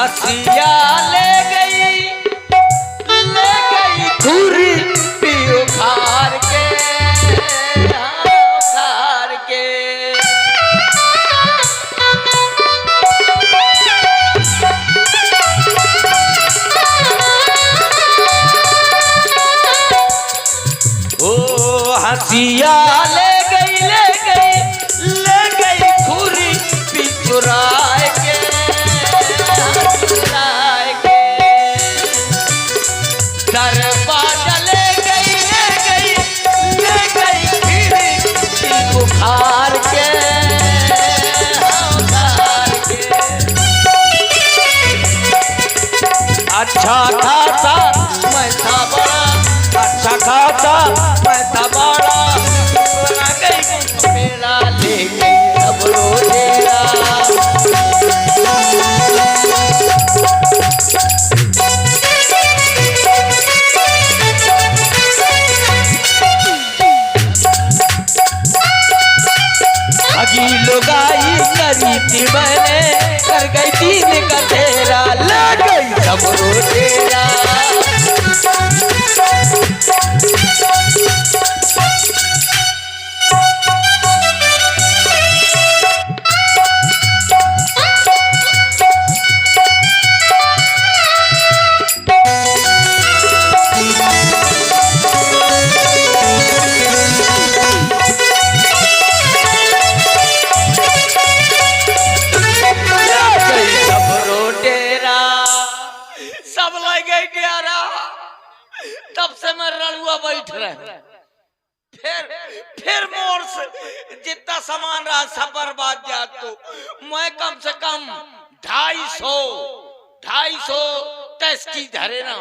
हसिया ले गई धुरी पियो खार के, खार के। ओ हसिया ले गई धुरी पिचुराए के, दरवाजा ले गई फिर बुखार के, बुखार के। अच्छा खासा मैं था बड़ा, अच्छा खासा मैं था बड़ा, गई मेरा ले गई अब रो तेरा। लुगाई करी थी मैंने, कर गई तीन का तेरा, लग गई सब रो तेरा। तब से मैं रड़ुआ बैठ रहे, फिर मोर से जितना सामान रहा सब बर्बाद जा, तो मैं कम से कम 250 टैक्सी धरे ना,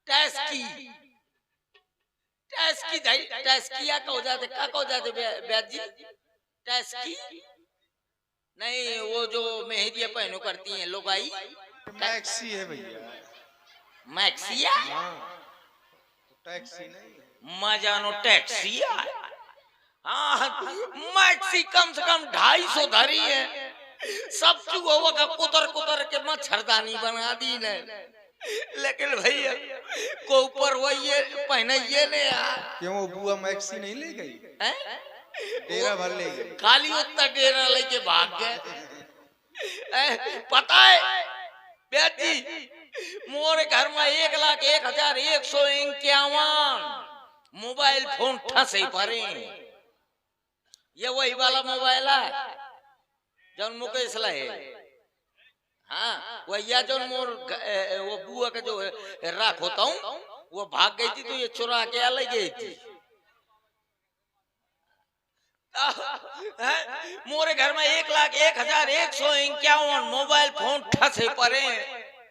टैक्सिया का हो जाते, क्या हो जाते ब्याज जी? टैक्सी नहीं, वो जो मेहरिया पहनो करती हैं लोग आई, मैक्सी है भैया, मैक्सिया, टैक्सी नहीं, मैं जानो टैक्सी। हाँ, मैक्सी कम से कम 250 धरी है, सब चूहों का कुतर के मच्छरदानी बना दी ने। लेकिन भैया को ऊपर वही पहने ये ने यार, क्यों वो बुआ मैक्सी नहीं ले गई? डेरा भर ले गई, खाली उतना डेरा लेके भाग गए। पता है ब्याज जी, मोरे घर में 1,01,151 मोबाइल फोन ठसे पड़े। ये वही वाला मोबाइल है जौन मुकेश है। हाँ, वही जो मोर वो बुआ का जो राख होता हूँ, वो भाग गई थी तो ये चुरा के आ ले गई थी। मोरे घर में 1,01,151 मोबाइल फोन ठसे पड़े।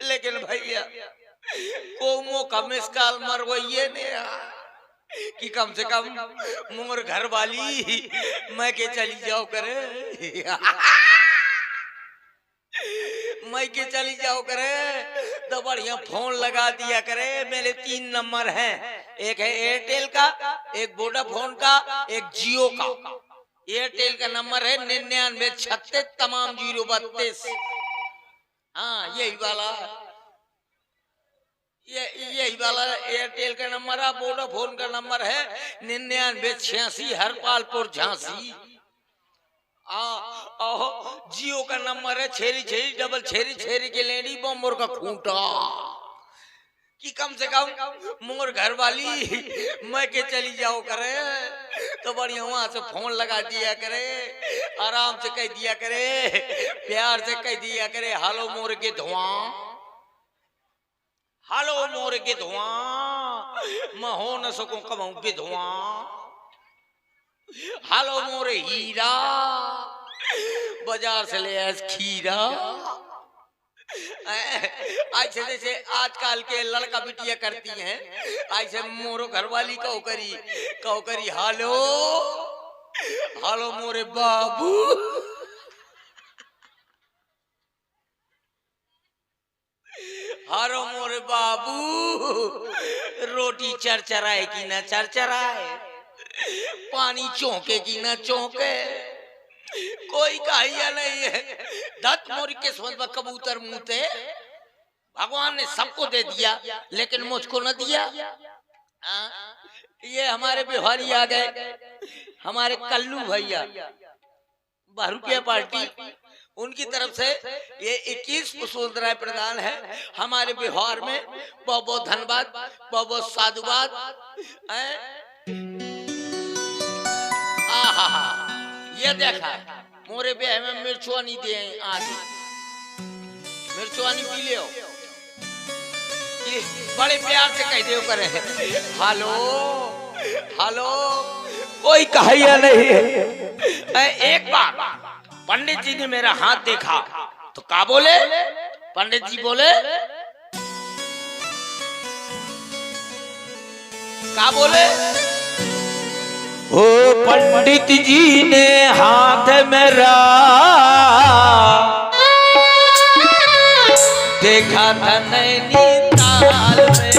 लेकिन भैया को मौका मिसकाल मरवइये ने कि कम से कम मोर घर वाली मैं के चली जाओ करे, मैं के चली जाओ करे तो बढ़िया फोन लगा दिया करे। मेरे 3 नंबर हैं, एक है एयरटेल का, एक वोडाफोन का, एक जियो का। एयरटेल का नंबर है 9936 तमाम 032। हाँ, यही वाला एयरटेल का नंबर है। वोडाफोन का नंबर है 9986 हरपालपुर झांसी। जियो का नंबर है 6666 के लेडी बम्बोर का खूंटा। कि कम से कम मोर घर वाली मैं के चली जाओ करे तो बढ़िया वहां से फोन लगा दिया करे, आराम से कह दिया करे, प्यार से कह दिया करे, हालो मोर के धुआं, हालो मोर के धुआं, मैं हो न सकूं कमाऊं के धुआं, हालो मोर हीरा, बाजार से ले आए खीरा। ऐसे जैसे आजकल के लड़का बिटिया करती हैं, ऐसे मोरो घरवाली कहो करी हालो हालो मोरे बाबू, हालो मोरे बाबू। रोटी चरचराए कि ना चरचराए, पानी चौंके कि ना चौंके, कोई कहिया नहीं है। दत्त मोरी किस्मत में कबूतर मुंह थे, भगवान ने सबको दे दिया लेकिन मुझको न दिया। ये हमारे बिहारी आ गए, हमारे कल्लू भैया बहरूपिया पार्टी, उनकी तरफ से ये 21 वसुंधरा प्रदान है हमारे बिहार में। बहुत बहुत धन्यवाद, बहुत बहुत साधुवाद। ये देखा मोरे ब्याह में मिर्चुआनी दे आदि, मिर्चुआनी पी लियो, बड़े प्यार से कह दो करे हेलो हेलो, कोई कहिया नहीं है। एक बार पंडित जी ने मेरा हाथ देखा तो क्या बोले, पंडित जी बोले, क्या बोले, ओ पंडित जी ने हाथ मेरा देखा था नैनीताल में,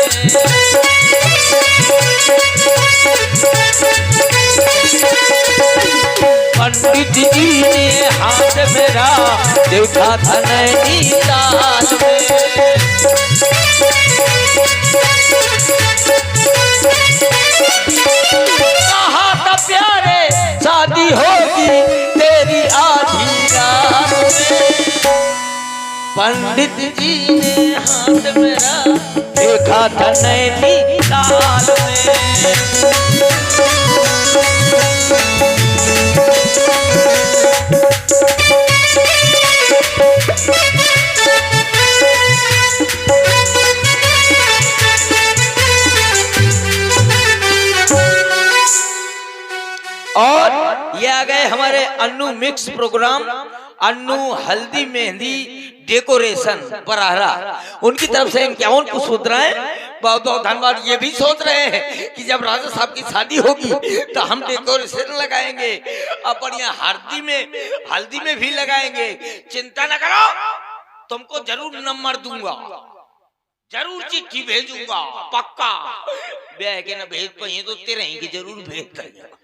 पंडित जी ने हाथ मेरा देखा था नैनीताल में। कहा था प्यारे शादी होगी तेरी आधी रात में, पंडित जी ने हाथ मेरा देखा था नैनीताल में। और ये आ गए हमारे अन्नू मिक्स प्रोग्राम, अन्नू हल्दी मेहंदी डेकोरेशन बराहरा, उनकी तरफ से 51 पुष्पमुद्राएं। बहुत बहुत धन्यवाद। ये भी सोच रहे हैं कि जब राजा साहब की शादी होगी तो हम डेकोरेशन लगाएंगे, अपन यहाँ हल्दी में भी लगाएंगे। चिंता न करो, तुमको जरूर नंबर दूंगा, जरूर चिट्ठी भेजूंगा, पक्का। ब्याह के न भेज पाइए तो तेरे ही की जरूर भेज देंगे।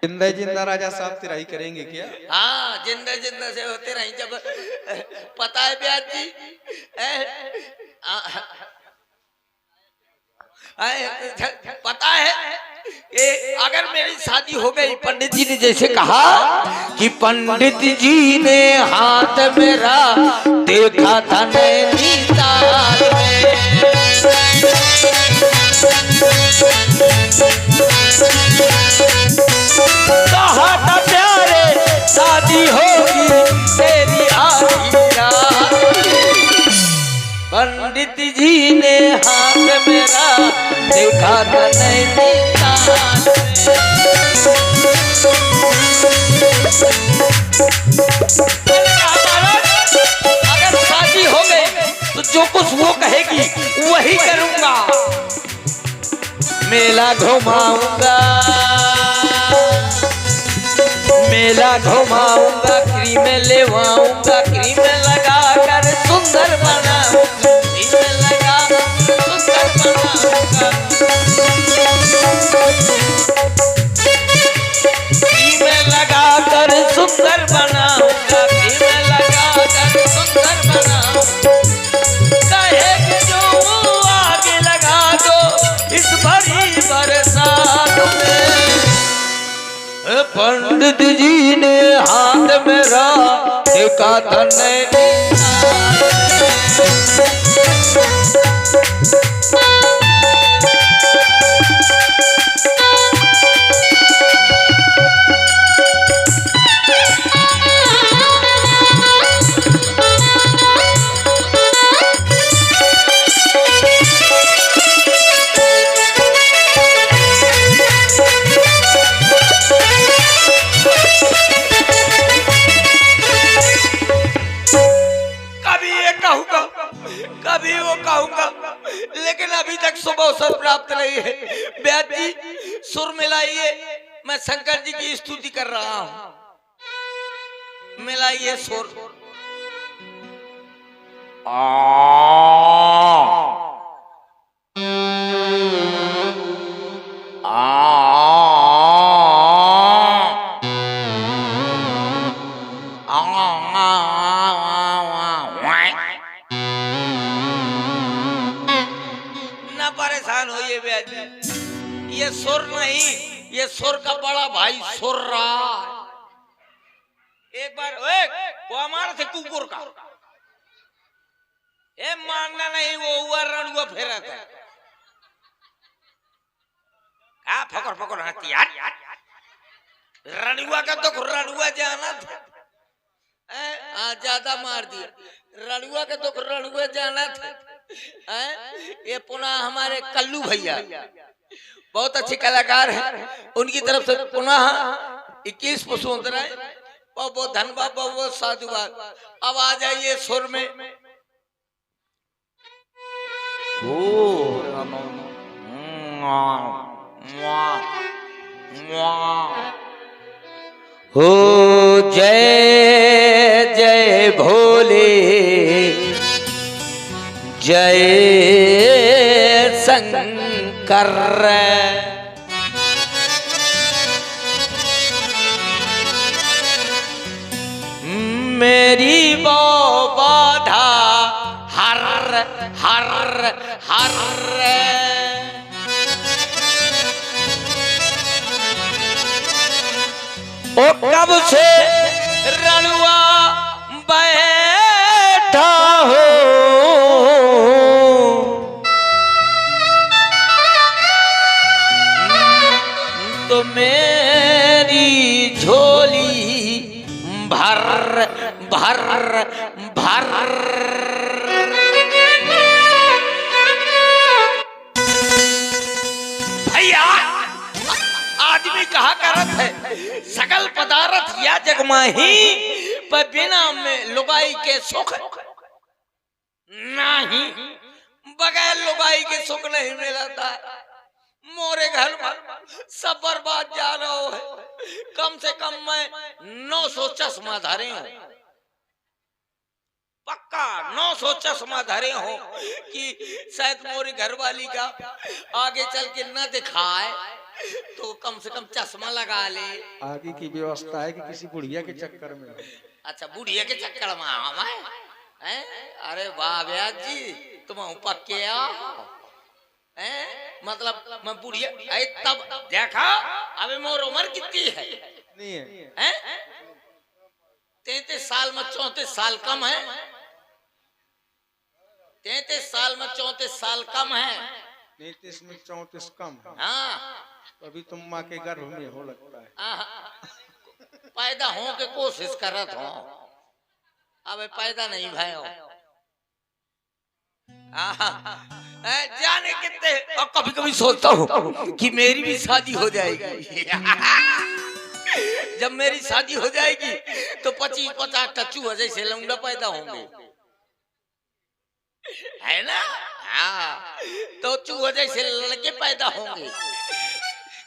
जिंदा जिंदा राजा साहब तेरा ही करेंगे क्या? हाँ, जिंदा जिंदा से होते रही। जब पता है ब्याह जी, पता है कि अगर मेरी शादी हो गई, पंडित जी ने जैसे कहा कि पंडित जी ने हाथ मेरा देखा था नैनीताल में, कहा था प्यारे शादी होगी तेरी आधी रात, पंडित जी ने हाथ मेरा देखा था नैनीताल में। अगर शादी हो गई तो जो कुछ वो कहेगी वही करूंगा। मेला घुमाऊंगा, मेला घुमाऊंगा, क्रीम लेवाऊंगा, क्रीम लगा कर सुंदर बनाऊंगा, क्रीम लगा सुंदर बनाऊंगा, क्रीम लगा कर सुंदर बनाऊंगा, क्रीम लगा कर सुंदर बनाऊंगा। कहे कि जो आगे लगा दो इस भरी बरसात में, पंडित जी ने हाथ मेरा देखा था नैनीताल में। कभी वो कहूंगा, लेकिन अभी तक शुभ अवसर प्राप्त नहीं है। ब्याह जी सुर मिलाइए, मैं शंकर जी की स्तुति कर रहा हूँ, मिलाइए सुर। ना परेशान होइए भैया जी, ये सुर नहीं, ये सुर का बड़ा भाई सुर रहा है। एक बार वो हमारा थे कुकुर का, ए मानना नहीं, वो हुआ रणुआ फेरा था। आ फकर फकर हाथी यार, रणुआ का तो रणुआ जाना था, ज्यादा मार दिया। रणुआ का तो रणुआ जाना था। ये पुनः हमारे कल्लू भैया बहुत अच्छे कलाकार हैं, उनकी तरफ से पुनः 21 पुष्पोत्तराएं, बहुत बहुत धन्यवाद, बहुत बहुत साधुवाद। अब आ जाइए सुर में। हो जय जय भोले, जय शंकर। मेरी वो बाधा हर हर हर। ओ कब से रणुआ बैठा हो, तो मेरी झोली भर भर भर। भैया आदमी कहा करत है, सकल पदार्थ या जग माही, पर बिना में लुगाई के सुख नहीं, बगैर लुगाई के सुख नहीं मिलता। मोरे घर में सब बर्बाद जा रहा है। कम से कम मैं 900 चश्मा धरे हूं, पक्का 900 चश्मा धरे हो, कि शायद मोरी घरवाली का आगे चल के न दिखाए, तो कम से कम चश्मा लगा ले। आगे की व्यवस्था है कि किसी बुढ़िया के चक्कर में। अच्छा बुढ़िया के चक्कर में आवा मैं? अरे वाह भैया जी, तुम पक्के आओ। मतलब मैं बुढ़िया तब देखा, अबे मोर उम्र कितनी है? नहीं है 33 साल में 34 साल कम है। 33 साल में 34 साल कम है। 33 में 34 कम। हाँ तो अभी तुम माँ के गर्भ में हो लगता है। पैदा हो के कोशिश करत हो, अब पैदा नहीं भाई हो। जाने कितने, और कभी कभी सोचता हूँ कि मेरी भी शादी हो जाएगी। जब मेरी शादी हो जाएगी तो 25-50 टच्चू जैसे लौंडा पैदा होंगे, है ना? हाँ, तो चूहा जैसे लड़के पैदा होंगे।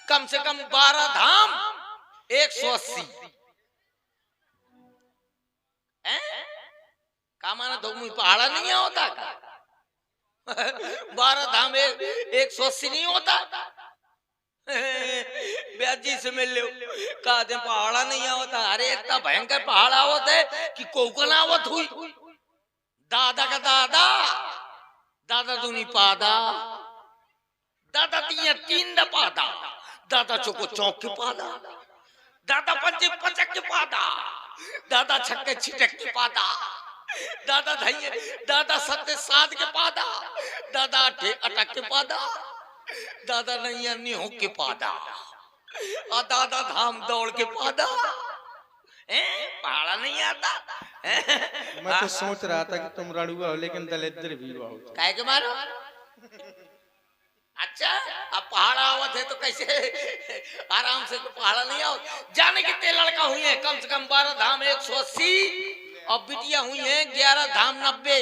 कम से कम 12 धाम 180। का माना दो मुँह पहाड़ा नहीं होता का? 12 धाम 180 नहीं होता? ब्याजी से मिल लो, कहा दे पहाड़ा नहीं होता। अरे इतना भयंकर पहाड़ आवत है कि कोकन आवत हुई। दादा का दादा, दादा दूनी पादा, दादा तीन द पादा, दादा चौको चौक के पादा, दादा पंचे पचक के पादा, दादा छक्के छिटक के पादा, दादा धैये, दादा सत्य साध के पादा, दादा अठे अटक के पादा, दादा नैया निहो के पादा, और दादा धाम दौड़ के पादा। पहाड़ा नहीं आता। मैं तो सोच रहा था कि तुम रणुआ हो, लेकिन दलिद्र भी हो। काहे के मारो? अच्छा, अब पहाड़ा आवत है तो कैसे आराम से? तो पहाड़ा नहीं आओ। जाने कितने लड़का हुई है? कम से कम 12 धाम 180, और बिटिया हुई है 11 धाम 90।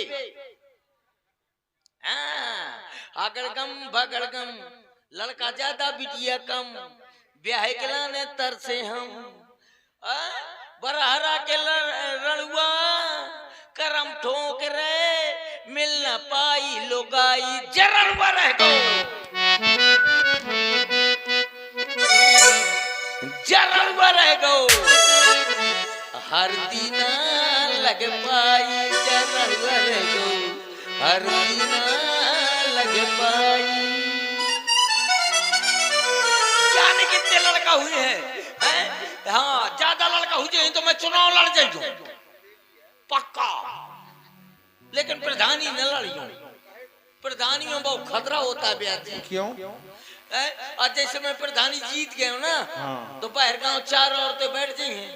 अगड़गम बगड़गम, लड़का ज्यादा बिटिया कम, ब्याह के लाने तरसे हम। बरहरा के रणुआ करम ठोक रे, मिल न पाई लोगाई जरनुआ रह गो, जरनुआ रह गो। हर दिना लग पाई चरवर को हल्दी ना लग पाई। जाने कितने लड़का हुए हैं? हाँ, ज्यादा लड़का हुए जाए तो मैं चुनाव लड़ जाऊं पक्का, लेकिन प्रधानी न लड़ियो। प्रधानियों बहुत खतरा होता है ब्याह जी। क्यों? आज जैसे मैं प्रधानी जीत गए हूँ ना, हाँ। तो बाहर गांव 4 औरतें बैठ जाइए,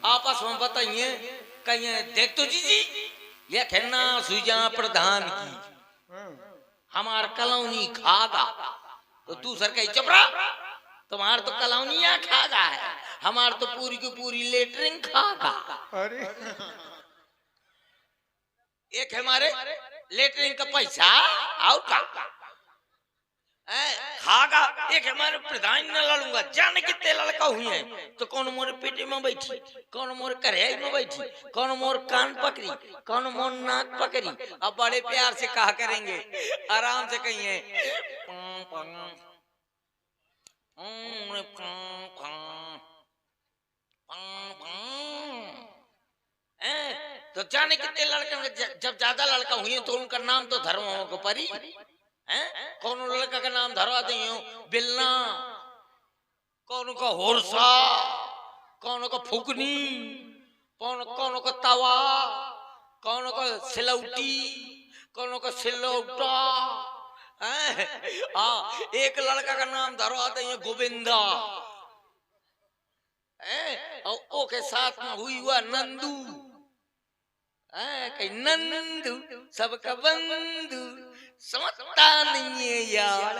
आपस में बताइए कहिए देख तो जी ये खेलना सुजा प्रधान की हमार कलौनी खागा, तो तू सर कही चपरा तुम्हार तो कलौनिया खागा है, हमार तो पूरी की पूरी लेटरिंग खागा। अरे एक हमारे लेटरिंग का पैसा और का खागा, एक हमारे प्रधान न लड़ूंगा। जाने कितने लड़का हुए हैं, तो कौन मोरे पेटे में बैठी, कौन मोरे करेई में बैठी, कौन मोर कान पकड़ी, कौन मोर नाक पकड़ी। अब बड़े प्यार से कहा करेंगे, आराम से कहिए तो जाने कितने लड़के, जब ज्यादा लड़का हुए तो उनका नाम तो धर्म को परी है। कौन लड़का का नाम धरवा दे बिलना, कौन का होरसा, कौन का फुकनी, कौन का तवा, कौन का सिलौटी, कौन का सिलौटा। एक लड़का का नाम धरवा दे गोविंदा, और ओ के साथ में हुई हुआ नंदू, कहीं नंदू सबका बंधु समझता नहीं है यार।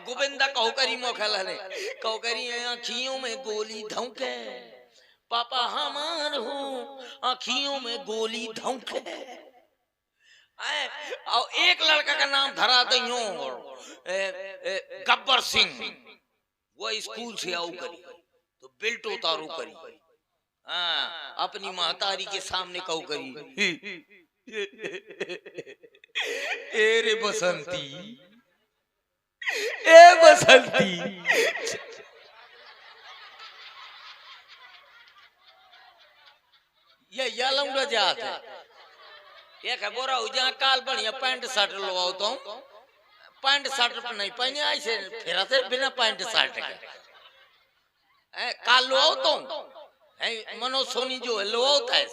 गोविंदा कहो करी मोखल है, कहो करी आँखियों में गोली धौंके, पापा हमार हो आँखियों में गोली धौंके। और एक लड़का का नाम धरा दो गब्बर सिंह, वो स्कूल से आओ करी तो बेल्ट उतारो करी, अपनी महतारी के सामने कहो करी ए बसंती, ए बसंती। ये लौंडा जात है, एक है बोरा हो जहाँ काल बढ़िया पैंट शर्ट लो तो पैंट शर्ट नहीं पहने ऐसे फिर थे बिना पैंट शर्ट के काल लो तो मनोज सोनी जो है लो होता है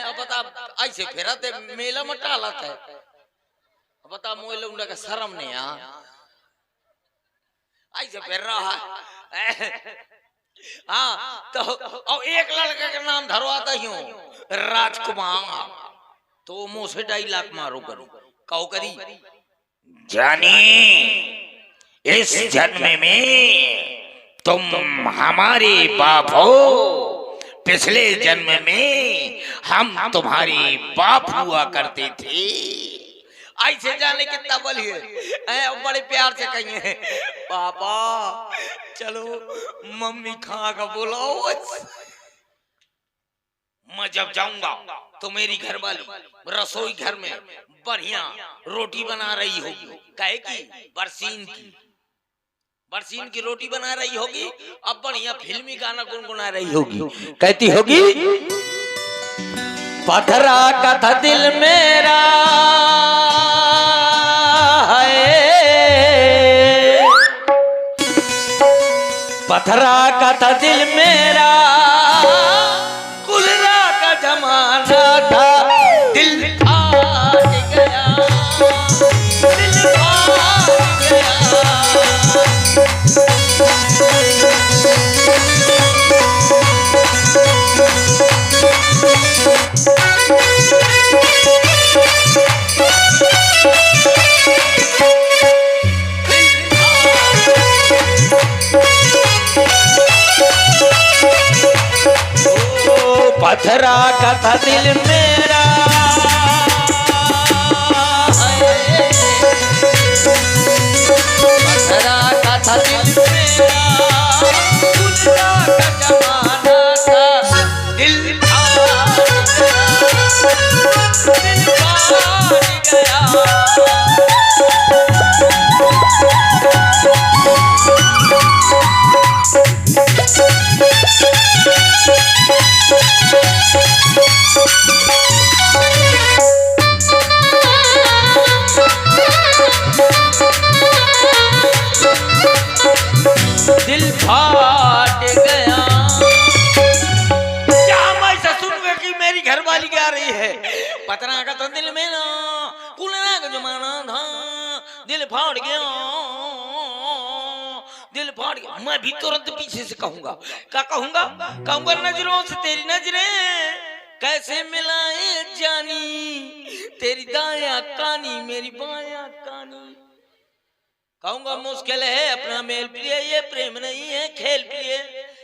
अब बता ऐसे फिर थे मेला में टाला था। अब बता मोह लौंडा का शर्म नहीं ऐसे फिर रहा है। हाँ तो और एक लड़के का नाम धरवाता ही हूँ राजकुमार, तो मुंह से डायलॉग मारो करो कहो करी जानी इस जन्म में तुम हमारे बाप हो, पिछले जन्म में हम तुम्हारे बाप हुआ करते थे। ऐसे जाने कितना बलिए बड़े प्यार से कहिए पापा चलो मम्मी खा का बुलाओ। मैं जब जाऊंगा तो मेरी घरवाली रसोई घर में बढ़िया रोटी बना रही होगी, कहे की बरसीन की रोटी बना रही होगी, अब बढ़िया फिल्मी गाना गुनगुना रही होगी, कहती होगी पथरा का था दिल मेरा है, पथरा का था दिल मेरा, कुलरा का जमाना था, दिल भाग गया, दिल भाग गया। पथरा का था दिल मेरा पथरा का था दिल मेरा, कुलरा का जमाना था, दिल भाग गया, दिल भाग गया। खतरा का था दिल में ना, कुलना का जमाना था, दिल फाड़ गया, दिल फाड़ गया। मैं भी तुरंत पीछे से कहूंगा, क्या कहूंगा? कहूंगा नजरों से तेरी नजरें कैसे मिलाए जानी, तेरी दाया कानी मेरी बाया कानी। कहूंगा मुश्किल है अपना मेल प्रिय, ये प्रेम नहीं है खेल प्रिय।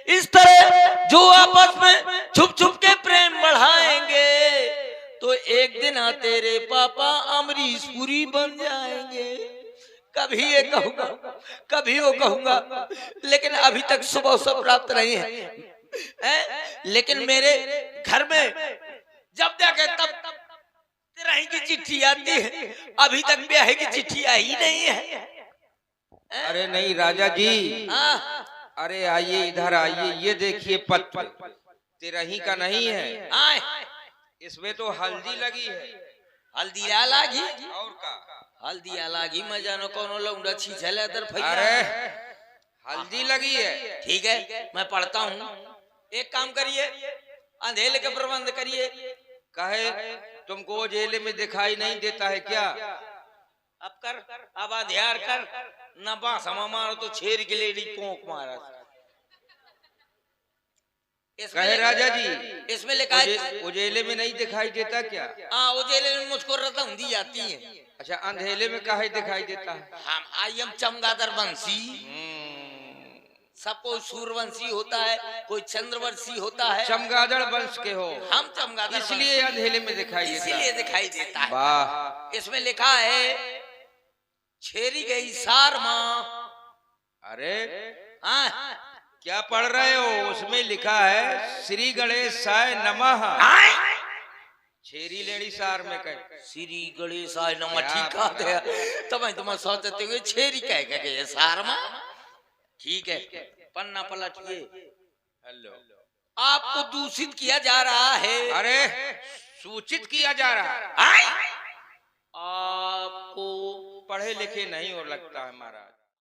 इस तरह जो आपस में छुप छुप के प्रेम बढ़ाएंगे तो एक दिन तेरे पापा अमरीश पुरी बन जाएंगे। कभी ये कहूंगा, कभी वो कहूंगा, लेकिन अभी तक शुभ अवसर प्राप्त नहीं है। लेकिन मेरे घर में जब देखे तब तेराही की चिट्ठी आती है, अभी तक ब्याह की चिट्ठी आई नहीं है। अरे नहीं राजा जी, हाँ, अरे आइए इधर आइए, ये देखिए पत्र तेरही का नहीं है, आए, इसमें तो हल्दी लगी है। हल्दी लागी, और का हल्दी लागी, मैं जानो कौन लौंडा छीछले दर फैया। अरे हल्दी लगी है। ठीक है, मैं पढ़ता हूँ। एक काम करिए, अंधेले के प्रबंध करिए। कहे तुमको उजेले में दिखाई नहीं देता है क्या? अब कर, अब आध्यार कर, न बांसमा मारो तो छेर की लेडी पोंक मारा। कहे राजा जी, इसमें लिखा है उजेले में नहीं दिखाई देता क्या? हाँ, उजेले में मुझको रतन दी जाती है। अच्छा, अंधेले में काहे दिखाई देता है? हम आई एम चमगादड़ वंशी। सब कोई सूर्यवंशी होता है, कोई चंद्रवंशी होता है। चमगादड़ वंश के हो, हम चमगादड़, इसलिए अंधेले में दिखाई देता इसीलिए है। दिखाई देता है। वाह, इसमें लिखा है छेरी गई सार माँ। अरे हाँ, क्या पढ़ रहे हो? उसमें लिखा है श्री गणेशाय नमः। छेरी लेनी सार में कहे श्री गणेशाय नमः। ठीक है, तब तुम सोचते हुए छेरी कह गए सार माँ। ठीक है, पन्ना पलटिए। हेलो, आपको दूषित किया जा रहा है। अरे सूचित किया जा रहा है। आपको पढ़े लिखे नहीं हो लगता है महाराज।